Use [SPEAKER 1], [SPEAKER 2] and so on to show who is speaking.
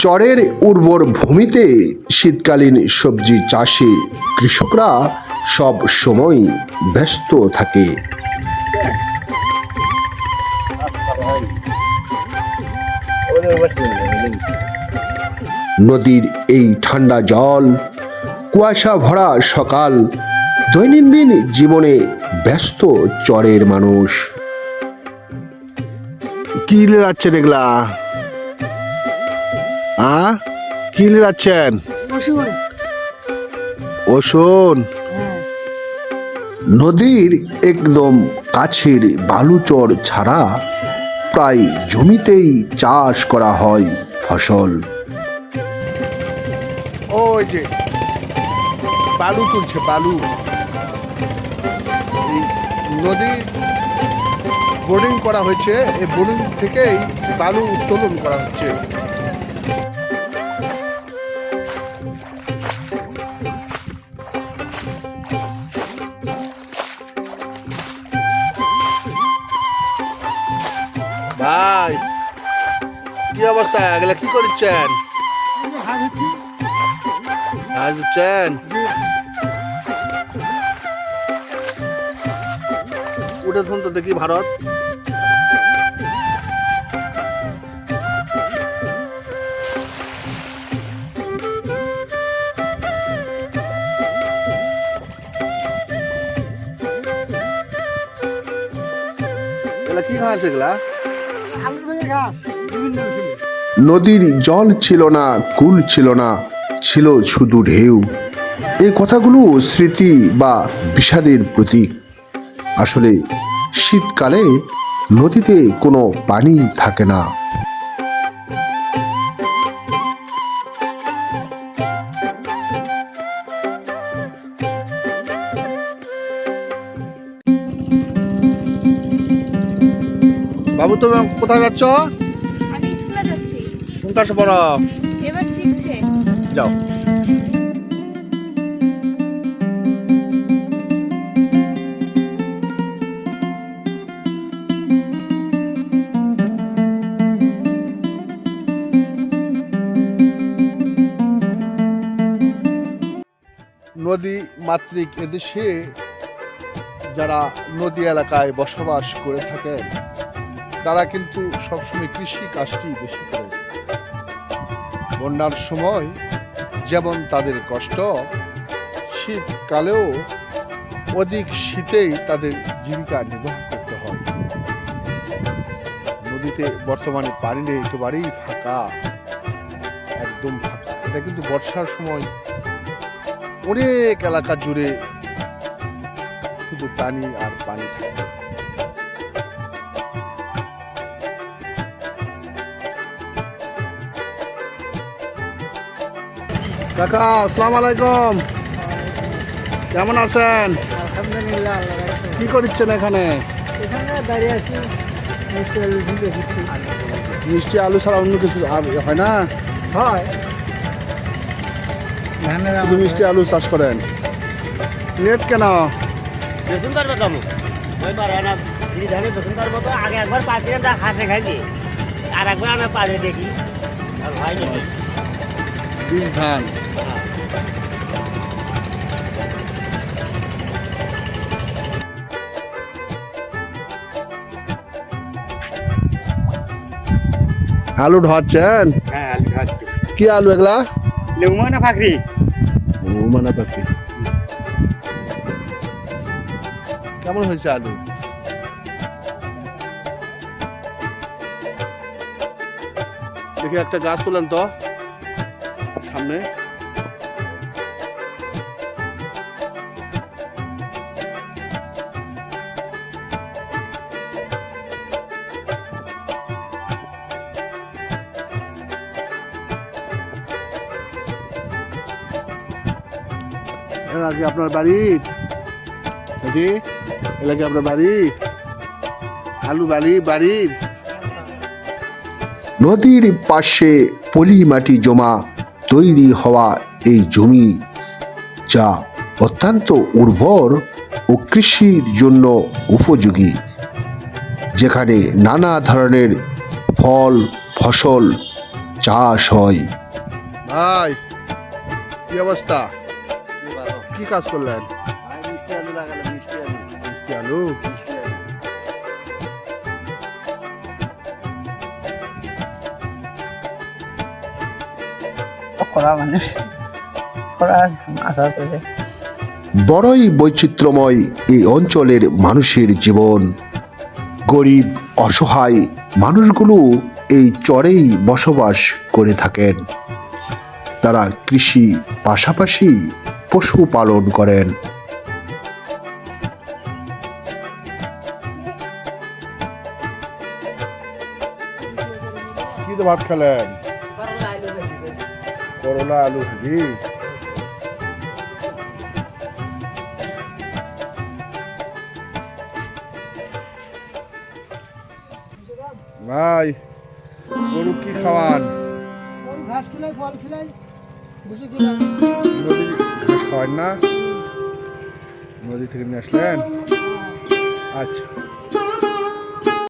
[SPEAKER 1] চরের উর্বর ভূমিতে শীতকালীন সবজি চাষে কৃষকরা সব সময় ব্যস্ত থাকে। নদীর এই ঠান্ডা জল, কুয়াশা ভরা সকাল, দৈনন্দিন জীবনে ব্যস্ত চরের মানুষ।
[SPEAKER 2] কি লিরাচ্ছেন এগুলা? কি লিরাচ্ছেন? ওষুন।
[SPEAKER 1] নদীর একদম কাছের বালুচর ছাড়া প্রায় জমিতেই চাষ করা হয় ফসল।
[SPEAKER 2] ওই যে বালু তুলছে, বালু। এই নদী বোর্ডিং করা হয়েছে, এই বোর্ডিং থেকেই বালু উত্তোলন করা হচ্ছে। ভাই, কি অবস্থা? এগুলা কি করছেন? হাজ হচ্ছেন? উঠে ধরুন তো দেখি ভারত। এগুলা কি ঘাস? এগুলা
[SPEAKER 1] নদীর জল ছিল না, কুল ছিল না, ছিল শুধু ঢেউ। এই কথাগুলো স্মৃতি বা বিষাদের প্রতীক। আসলে শীতকালে নদীতে কোনো পানি থাকে না।
[SPEAKER 2] বাবু, তুমি কোথায় যাচ্ছ?
[SPEAKER 3] আমি স্কুলে যাচ্ছি।
[SPEAKER 2] কোন ক্লাসে পড়ো?
[SPEAKER 3] এবার 6-এ।
[SPEAKER 2] যাও। নদী মাতৃক এদেশে যারা নদী এলাকায় বসবাস করে থাকেন তারা কিন্তু সবসময় কৃষি কাজটি বেশি করে। বন্যার সময় যেমন তাদের কষ্ট, শীতকালেও অধিক শীতেই তাদের জীবিকা নির্বাহ করতে হয়। নদীতে বর্তমানে পানি নেই, একেবারেই ফাঁকা, একদম ফাঁকা। এটা কিন্তু বর্ষার সময় অনেক এলাকা জুড়ে শুধু পানি আর পানি থাকে। কাকা, আসসালামু আলাইকুম। কেমন আছেন?
[SPEAKER 4] আলহামদুলিল্লাহ, আল্লাহ রাখছে।
[SPEAKER 2] কি করছেন এখানে?
[SPEAKER 4] এখানে দাঁড়িয়ে আছি, মিষ্টি আলু ঝুঁকে দিচ্ছি।
[SPEAKER 2] মিষ্টি আলু ছাড়া অন্য কিছু হয় না?
[SPEAKER 4] হয় ধানের
[SPEAKER 2] শুধু মিষ্টি আলু চাষ করেন? নেট কেন?
[SPEAKER 5] বেসন পারবো তো ওই পারে না দিদি ধানে বেসন পারবো তো আগে একবার পাচ্ছি না, তা হাতে খাইছি, আর একবার আমরা পারে দেখি আর হয়নি।
[SPEAKER 2] বীজ ধান। আলু ঢাচ্ছেন?
[SPEAKER 5] হ্যাঁ, আলু খাচ্ছি।
[SPEAKER 2] কি আলু এগুলা?
[SPEAKER 5] লেবু না ফাঁকরি?
[SPEAKER 2] মানে পাখি। কেমন হয়েছে আলু? দেখি একটা গাছ তুলেন তো সামনে। আগে আপনার বাড়ির দাদি, এলাকা আপনার বাড়ির আলু বাড়ির।
[SPEAKER 1] নদীর পাশে পলি মাটি জমা তৈরি হওয়া এই জমি, যা অত্যন্ত উর্বর ও কৃষির জন্য উপযোগী, যেখানে নানা ধরনের ফল ফসল চাষ হয়।
[SPEAKER 2] ভাই কি অবস্থা, কি কাজ করলেন? মিষ্টি আলু।
[SPEAKER 4] করা মানে করা মাথা পেলে
[SPEAKER 1] বড়ই বৈচিত্র্যময় এই অঞ্চলের মানুষের জীবন। গরিব অসহায় মানুষগুলো এই চরেই বসবাস করে থাকেন। তারা কৃষি পাশাপাশি পশুপালন করেন।
[SPEAKER 2] কি তো ভাত খেলেন? করলা আলু ভাজি। ভাই গরু কি খাওয়ান?
[SPEAKER 4] ঘাস খিলাই ফল খিলাই বসে খিলাই
[SPEAKER 2] নদীর ঘাস খাওয়ান না? নদী থেকে নিয়ে আসলেন? আচ্ছা।